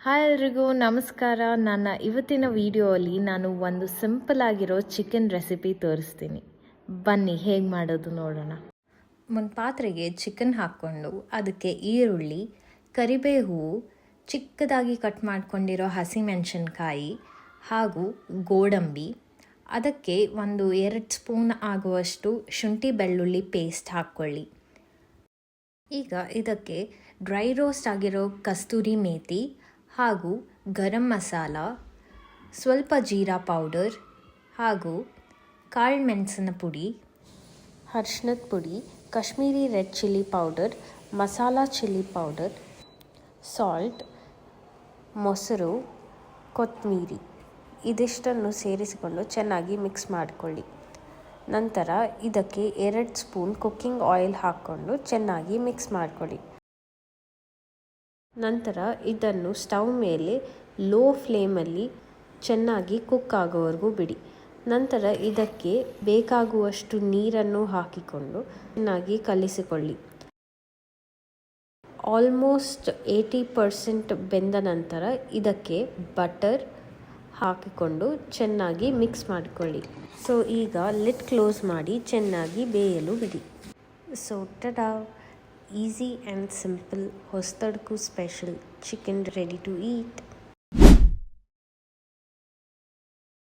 Hi ಎಲ್ರಿಗೂ ನಮಸ್ಕಾರ. ನನ್ನ ಇವತ್ತಿನ ವಿಡಿಯೋಲಿ ನಾನು ಒಂದು ಸಿಂಪಲ್ ಆಗಿರೋ ಚಿಕನ್ ರೆಸಿಪಿ ತೋರಿಸ್ತೀನಿ. ಬನ್ನಿ ಹೇಗೆ ಮಾಡೋದು ನೋಡೋಣ. ಒಂದು ಪಾತ್ರೆಗೆ ಚಿಕನ್ ಹಾಕ್ಕೊಂಡು ಅದಕ್ಕೆ ಈರುಳ್ಳಿ, ಕರಿಬೇವು, ಚಿಕ್ಕದಾಗಿ ಕಟ್ ಮಾಡ್ಕೊಂಡಿರೋ ಹಸಿಮೆಣಸಿನ್ಕಾಯಿ ಹಾಗೂ ಗೋಡಂಬಿ, ಅದಕ್ಕೆ 1-2 ಸ್ಪೂನ್ ಆಗುವಷ್ಟು ಶುಂಠಿ ಬೆಳ್ಳುಳ್ಳಿ ಪೇಸ್ಟ್ ಹಾಕ್ಕೊಳ್ಳಿ. ಈಗ ಇದಕ್ಕೆ ಡ್ರೈ ರೋಸ್ಟ್ ಆಗಿರೋ ಕಸ್ತೂರಿ ಮೇಥಿ ಹಾಗೂ ಗರಂ ಮಸಾಲ, ಸ್ವಲ್ಪ ಜೀರಾ ಪೌಡರ್ ಹಾಗೂ ಕಾಳು ಮೆಣಸಿನ ಪುಡಿ, ಅರಿಶಿಣದ ಪುಡಿ, Kashmiri red chilli powder, masala chilli powder, salt, ಮೊಸರು, ಕೊತ್ತಂಬರಿ ಇದಿಷ್ಟನ್ನು ಸೇರಿಸಿಕೊಂಡು ಚೆನ್ನಾಗಿ ಮಿಕ್ಸ್ ಮಾಡಿಕೊಳ್ಳಿ. ನಂತರ ಇದಕ್ಕೆ 2 ಸ್ಪೂನ್ ಕುಕ್ಕಿಂಗ್ ಆಯಿಲ್ ಹಾಕ್ಕೊಂಡು ಚೆನ್ನಾಗಿ ಮಿಕ್ಸ್ ಮಾಡಿಕೊಳ್ಳಿ. ನಂತರ ಇದನ್ನು ಸ್ಟವ್ ಮೇಲೆ ಲೋ ಫ್ಲೇಮಲ್ಲಿ ಚೆನ್ನಾಗಿ ಕುಕ್ ಆಗೋವರೆಗೂ ಬಿಡಿ. ನಂತರ ಇದಕ್ಕೆ ಬೇಕಾಗುವಷ್ಟು ನೀರನ್ನು ಹಾಕಿಕೊಂಡು ಚೆನ್ನಾಗಿ ಕಲಿಸಿಕೊಳ್ಳಿ. ಆಲ್ಮೋಸ್ಟ್ 80% ಬೆಂದ ನಂತರ ಇದಕ್ಕೆ ಬಟರ್ ಹಾಕಿಕೊಂಡು ಚೆನ್ನಾಗಿ ಮಿಕ್ಸ್ ಮಾಡಿಕೊಳ್ಳಿ. ಸೊ ಈಗ ಲಿಡ್ ಕ್ಲೋಸ್ ಮಾಡಿ ಚೆನ್ನಾಗಿ ಬೇಯಲು ಬಿಡಿ. So tada, easy and simple ಹೊಸತಡ್ಕು special chicken ready to heat.